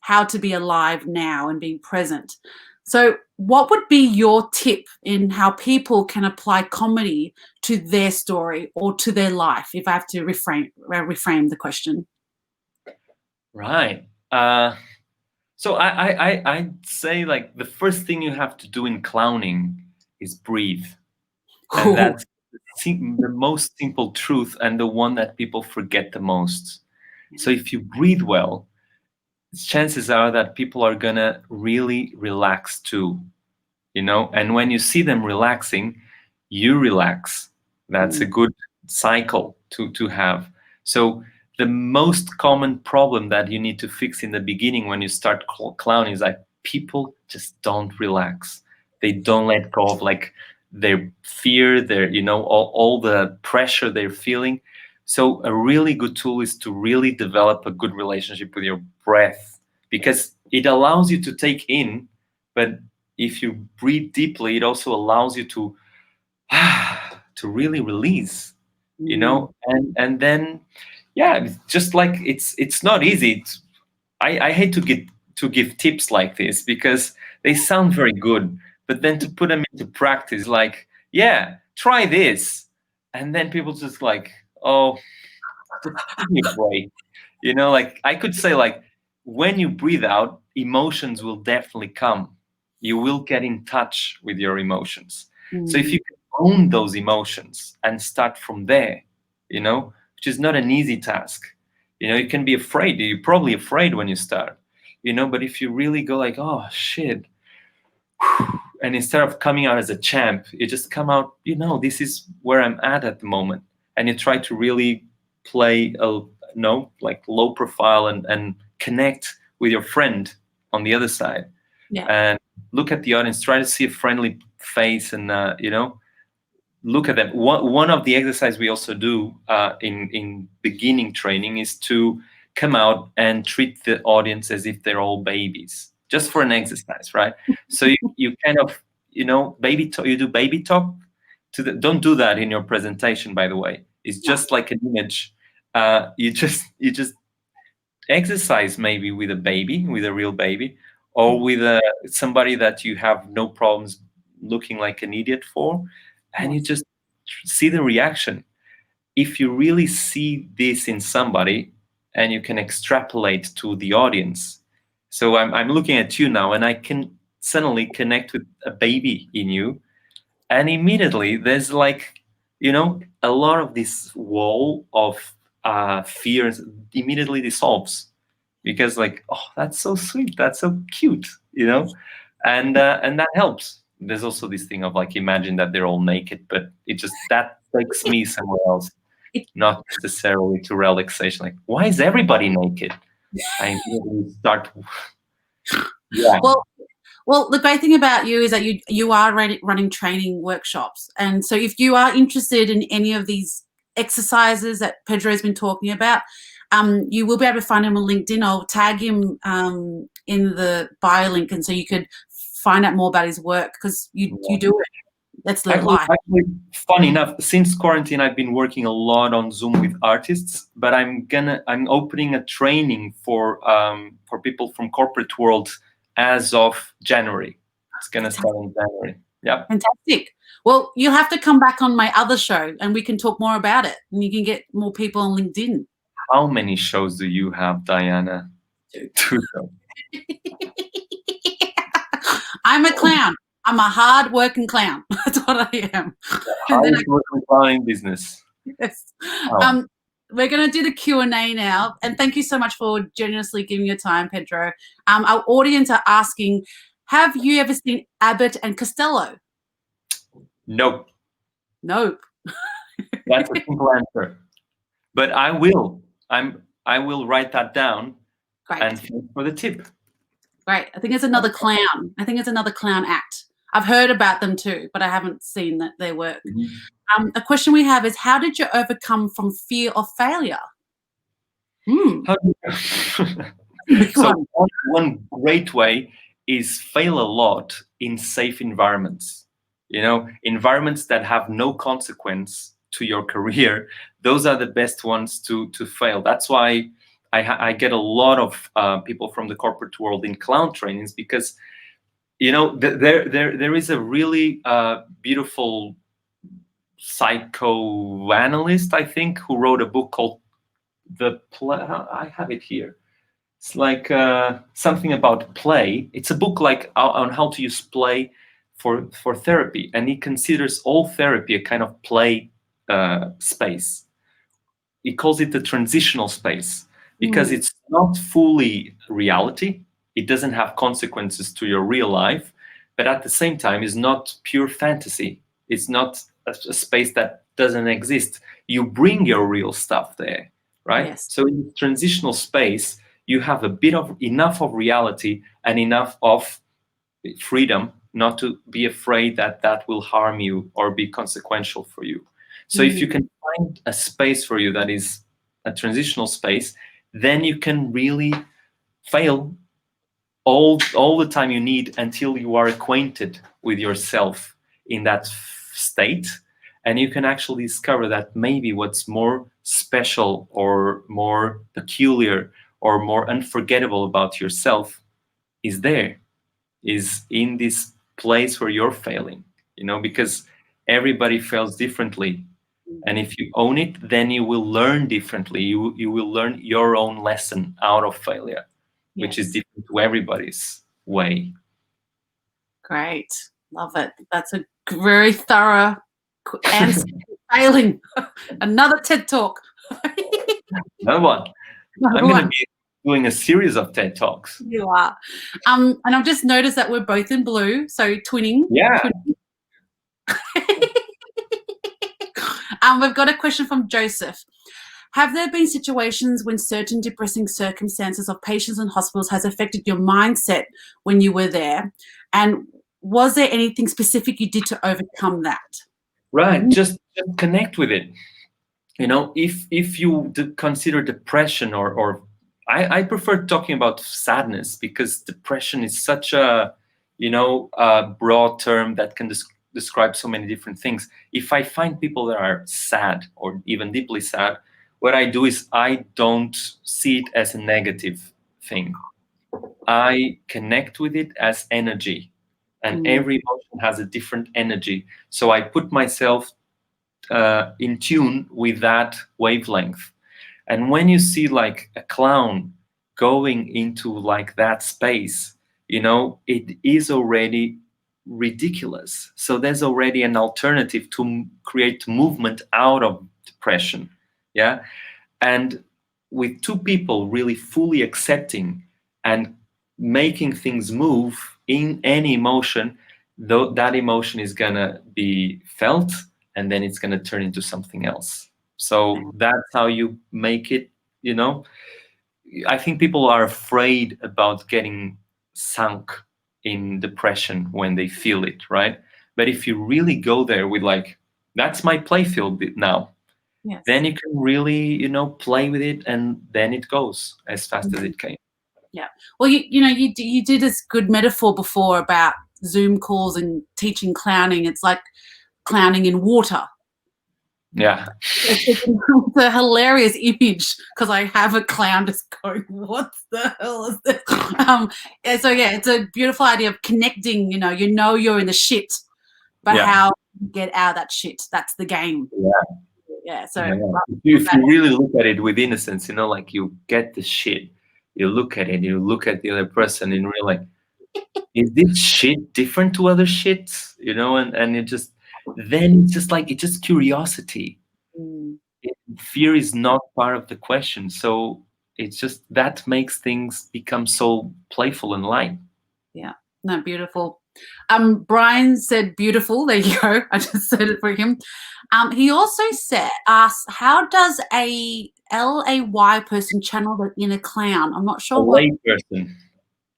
How to be alive now and being present. So what would be your tip in how people can apply comedy to their story or to their life, if I have to reframe the question? Right. So I'd say, like, the first thing you have to do in clowning is breathe. And that's the most simple truth and the one that people forget the most. So if you breathe well, chances are that people are gonna really relax too, and when you see them relaxing, you relax. That's a good cycle to have. So the most common problem that you need to fix in the beginning when you start clowning is that people just don't relax. They don't let go of like their fear, their all the pressure they're feeling. So a really good tool is to really develop a good relationship with your breath, because it allows you to take in, but if you breathe deeply, it also allows you to to really release, you know. And then, yeah, it's just like it's not easy. I hate to give tips like this because they sound very good, but then to put them into practice, like, yeah, try this, and then people just like, oh, just give me a break. You know, like I could say, like, when you breathe out, emotions will definitely come. You will get in touch with your emotions. So if you can own those emotions and start from there, you know, which is not an easy task. You know, you can be afraid. You're probably afraid when you start, you know, but if you really go like, oh shit, and instead of coming out as a champ, you just come out, you know, this is where I'm at the moment. And you try to really play like low profile and connect with your friend on the other side. Yeah. And look at the audience, try to see a friendly face, and you know, look at them. One of the exercises we also do in beginning training is to come out and treat the audience as if they're all babies, just for an exercise, right? So you kind of, you know, baby talk, you do baby talk to the, don't do that in your presentation, by the way. It's just like an image. You just exercise maybe with a baby, with a real baby, or with somebody that you have no problems looking like an idiot for, and you just see the reaction. If you really see this in somebody and you can extrapolate to the audience. So I'm looking at you now and I can suddenly connect with a baby in you, and immediately there's like, you know, a lot of this wall of fears immediately dissolves, because like, oh, that's so sweet, that's so cute, you know. And that helps. There's also this thing of like, imagine that they're all naked, but it just, that takes me somewhere else, not necessarily to relaxation. Like, why is everybody naked? I immediately start. Yeah. Well, the great thing about you is that you are running training workshops, and so if you are interested in any of these exercises that Pedro has been talking about, you will be able to find him on LinkedIn. I'll tag him in the bio link, and so you could find out more about his work, because you do it. That's the life. Actually, funny enough, since quarantine, I've been working a lot on Zoom with artists, but I'm opening a training for people from corporate world as of January. It's gonna start in January. Yeah. Fantastic. Well, you'll have to come back on my other show and we can talk more about it, and you can get more people on LinkedIn. How many shows do you have, Diana? Two. I'm a clown. I'm a hard-working clown. That's what I am. Hard-working clown in business. Yes. Oh. We're going to do the Q&A now, and thank you so much for generously giving your time, Pedro. Our audience are asking, have you ever seen Abbott and Costello? Nope. Nope. That's a simple answer. But I will. I will write that down. Great. And thanks for the tip. Great. I think it's another clown. I think it's another clown act. I've heard about them too, but I haven't seen their work. Mm-hmm. A question we have is, how did you overcome from fear of failure? So one great way is fail a lot in safe environments. You know, environments that have no consequence to your career. Those are the best ones to fail. That's why I get a lot of people from the corporate world in clown trainings, because, you know, there is a really beautiful psychoanalyst, I think, who wrote a book called I have it here. It's like something about play. It's a book like on how to use play for therapy, and he considers all therapy a kind of play space. He calls it the transitional space, because it's not fully reality. It doesn't have consequences to your real life, but at the same time is not pure fantasy. It's not a space that doesn't exist. You bring your real stuff there, right? Yes. So in the transitional space, you have a bit of enough of reality and enough of freedom not to be afraid that that will harm you or be consequential for you. So if you can find a space for you that is a transitional space, then you can really fail all the time you need until you are acquainted with yourself in that state, and you can actually discover that maybe what's more special or more peculiar or more unforgettable about yourself is in this place where you're failing, because everybody fails differently. And if you own it, then you will learn differently. You will learn your own lesson out of failure, which is different to everybody's way. Great. Love it. That's a very thorough answer. Failing. Another TED Talk. Another one. I'm going to be doing a series of TED Talks. You are. And I've just noticed that we're both in blue, so twinning. Yeah. We've got a question from Joseph. Have there been situations when certain depressing circumstances of patients in hospitals has affected your mindset when you were there? And was there anything specific you did to overcome that? Right. Just connect with it. If you consider depression or I prefer talking about sadness, because depression is such a broad term that can describe so many different things. If I find people that are sad or even deeply sad, what I do is I don't see it as a negative thing. I connect with it as energy, and every emotion has a different energy. So I put myself in tune with that wavelength. And when you see like a clown going into like that space, it is already ridiculous. So there's already an alternative to create movement out of depression. Yeah. And with two people really fully accepting and making things move in any emotion, though that emotion is gonna be felt, and then it's gonna turn into something else. So that's how you make it. I think people are afraid about getting sunk in depression when they feel it, right? But if you really go there with like, that's my play field now, then you can really, play with it, and then it goes as fast as it can. Yeah. Well, you did this good metaphor before about Zoom calls and teaching clowning. It's like clowning in water. Yeah. It's a hilarious image because I have a clown just going, what the hell is this? So, it's a beautiful idea of connecting, you're in the shit, but how you get out of that shit. That's the game. Yeah. Yeah. So if you really look at it with innocence, like you get the shit, you look at it, you look at the other person and you're like, is this shit different to other shits? And it just, then it's just like, it's just curiosity. Fear is not part of the question. So it's just, that makes things become so playful and light. Yeah. No, beautiful. Brian said beautiful. There you go. I just said it for him. He also asked, how does a LAY person channel the inner clown? I'm not sure. A lay person,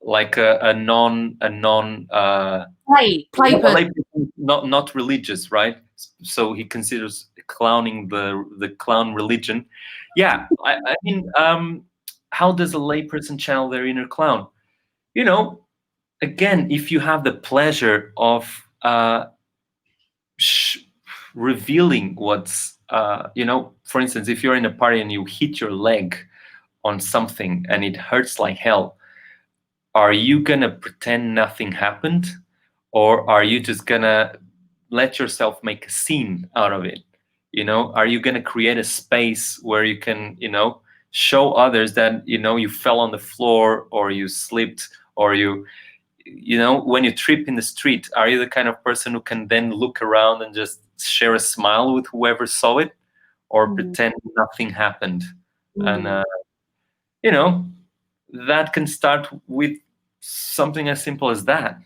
like a non play person. Not religious, right? So he considers clowning the clown religion. Yeah, I mean, how does a lay person channel their inner clown? Again, if you have the pleasure of revealing what's, for instance, if you're in a party and you hit your leg on something and it hurts like hell, are you gonna pretend nothing happened, or are you just gonna let yourself make a scene out of it? Are you gonna create a space where you can, show others that, you fell on the floor, or you slipped, or when you trip in the street, are you the kind of person who can then look around and just share a smile with whoever saw it, or pretend nothing happened? And that can start with something as simple as that.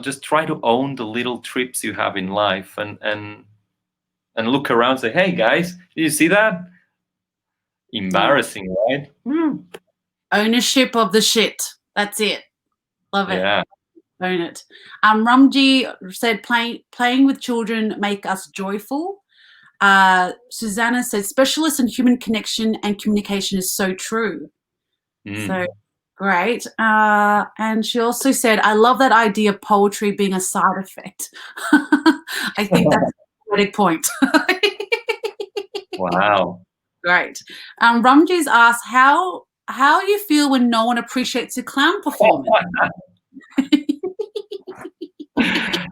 Just try to own the little trips you have in life, and look around and say, hey guys, did you see that? Embarrassing, right? Ownership of the shit. That's it. Love it. Yeah. Own it. Ramji said playing with children make us joyful. Susanna says, specialist in human connection and communication is so true. So great. And she also said, I love that idea of poetry being a side effect. I think that's a great point. Wow. Great. Ramji's asked, how you feel when no one appreciates your clown performance?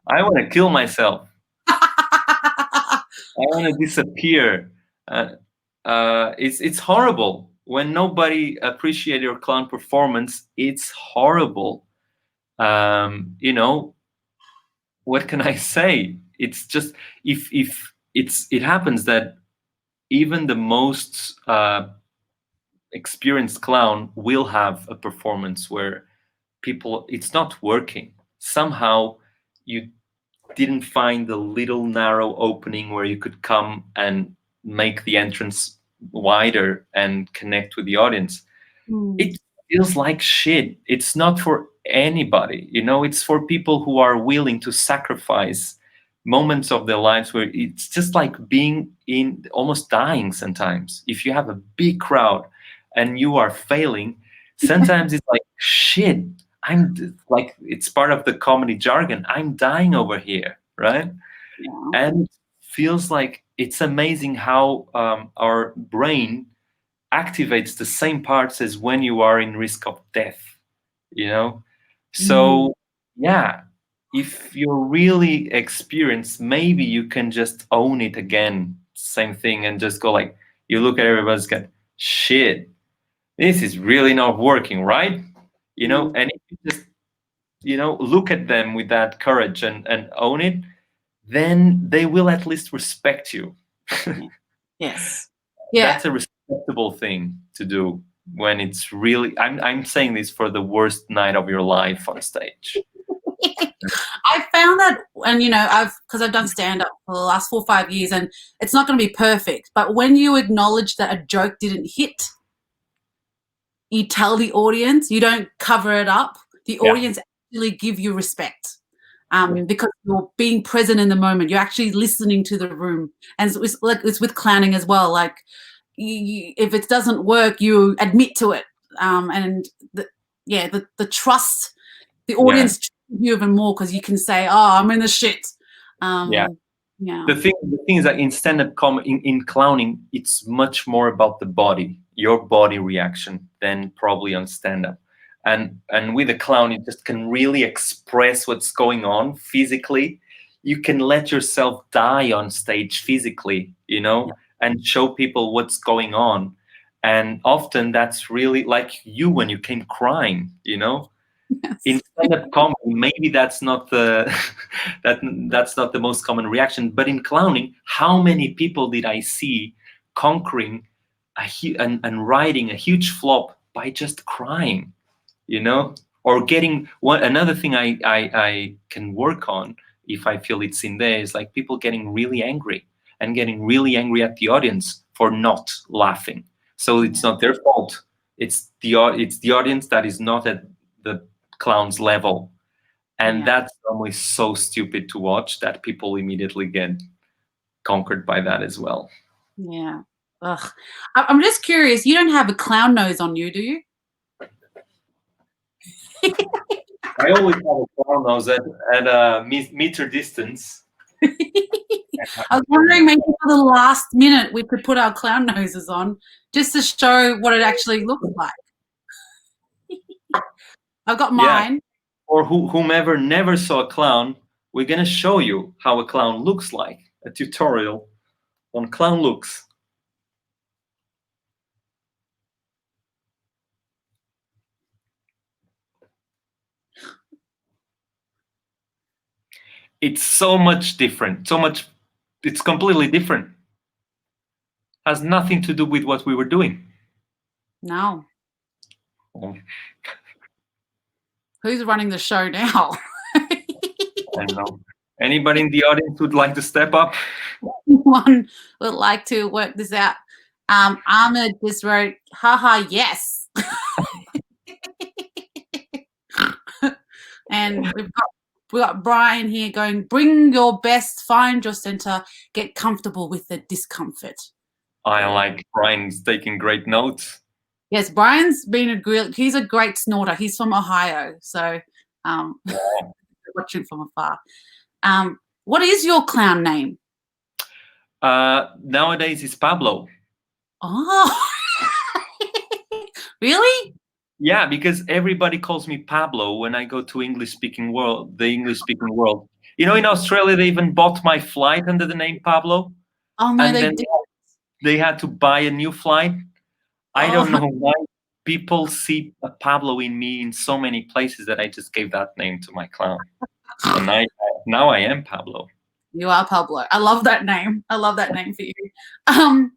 I want to kill myself. I want to disappear. It's horrible when nobody appreciates your clown performance. It's horrible. You know, what can I say? It's just if it happens that even the most experienced clown will have a performance where it's not working. Somehow you didn't find the little narrow opening where you could come and make the entrance wider and connect with the audience. It feels like shit. It's not for anybody, you know. It's for people who are willing to sacrifice moments of their lives where it's just like being in almost dying sometimes. If you have a big crowd and you are failing, sometimes it's like shit. I'm like, it's part of the comedy jargon. I'm dying over here, right? Yeah. And it feels like it's amazing how our brain activates the same parts as when you are in risk of death, you know? So, yeah, if you're really experienced, maybe you can just own it again, same thing, and just go like, you look at everybody's going, shit, this is really not working, right? You know, and if you just, you know, look at them with that courage and own it, then they will at least respect you. Yes. Yeah. That's a respectable thing to do when it's really, I'm saying this for the worst night of your life on stage. I found that, and you know, because I've done stand-up for the last 4 or 5 years, and it's not going to be perfect, but when you acknowledge that a joke didn't hit, you tell the audience, you don't cover it up. The audience actually give you respect, because you're being present in the moment. You're actually listening to the room, and it's with clowning as well. Like, if it doesn't work, you admit to it, and the trust, the audience trusts you even more because you can say, "Oh, I'm in the shit." Yeah. The thing is that in stand-up comedy, in clowning, it's much more about the body, your body reaction, than probably on stand-up. And with a clown, you just can really express what's going on physically. You can let yourself die on stage physically, you know, and show people what's going on. And often that's really like you when you came crying, you know. Yes. In stand-up comedy, maybe that's not the that's not the most common reaction. But in clowning, how many people did I see conquering and riding a huge flop by just crying, you know? Or getting another thing I can work on if I feel it's in there is like people getting really angry and getting really angry at the audience for not laughing. So it's not their fault. It's the audience that is not at the clown's level, and that's always so stupid to watch that people immediately get conquered by that as well. Yeah. Ugh. I'm just curious. You don't have a clown nose on you, do you? I always have a clown nose at a meter distance. I was wondering, maybe for the last minute we could put our clown noses on just to show what it actually looks like. I've got mine. Or whomever never saw a clown, we're gonna show you how a clown looks like. A tutorial on clown looks. It's so much different. It's completely different. Has nothing to do with what we were doing. No. Oh. Who's running the show now? I don't know. Anybody in the audience would like to step up? One would like to work this out. Ahmed just wrote, haha, yes. And we got Brian here going, bring your best, find your center, get comfortable with the discomfort. I like Brian's taking great notes. Yes, Brian's been he's a great snorter. He's from Ohio, so watching from afar. What is your clown name? Nowadays it's Pablo. Oh, really? Yeah, because everybody calls me Pablo when I go to the English-speaking world. You know, in Australia, they even bought my flight under the name Pablo. Oh, no, they did. They had to buy a new flight. I don't know why people see a Pablo in me in so many places that I just gave that name to my clown. And now I am Pablo. You are Pablo. I love that name. I love that name for you.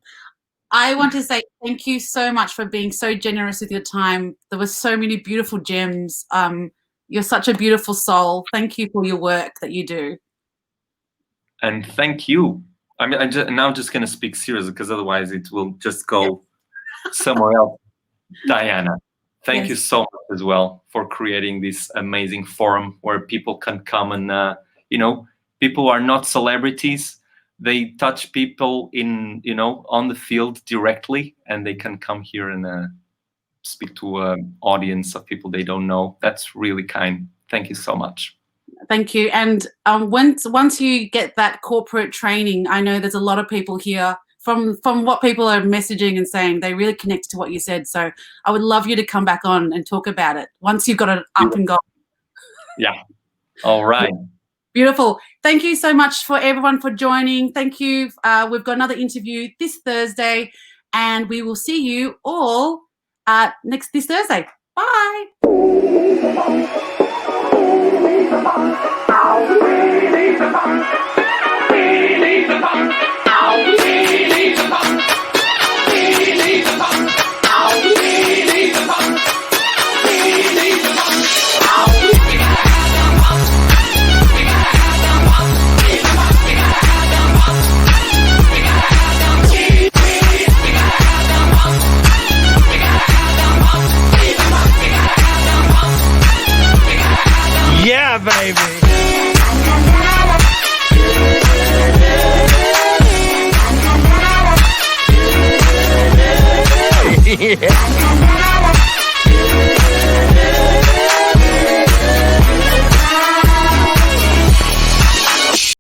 I want to say thank you so much for being so generous with your time. There were so many beautiful gems. You're such a beautiful soul. Thank you for your work that you do. And thank you. I mean, I'm just going to speak seriously because otherwise it will just go somewhere else. Diana, thank you so much as well for creating this amazing forum where people can come and, people who are not celebrities. They touch people on the field directly, and they can come here and speak to an audience of people they don't know. That's really kind. Thank you so much. Thank you. And once you get that corporate training, I know there's a lot of people here from what people are messaging and saying, they really connect to what you said. So I would love you to come back on and talk about it once you've got it up and going. Yeah. All right. Beautiful. Thank you so much for everyone for joining. Thank you. We've got another interview this Thursday, and we will see you all this Thursday. Bye. Yeah, baby. Yeah.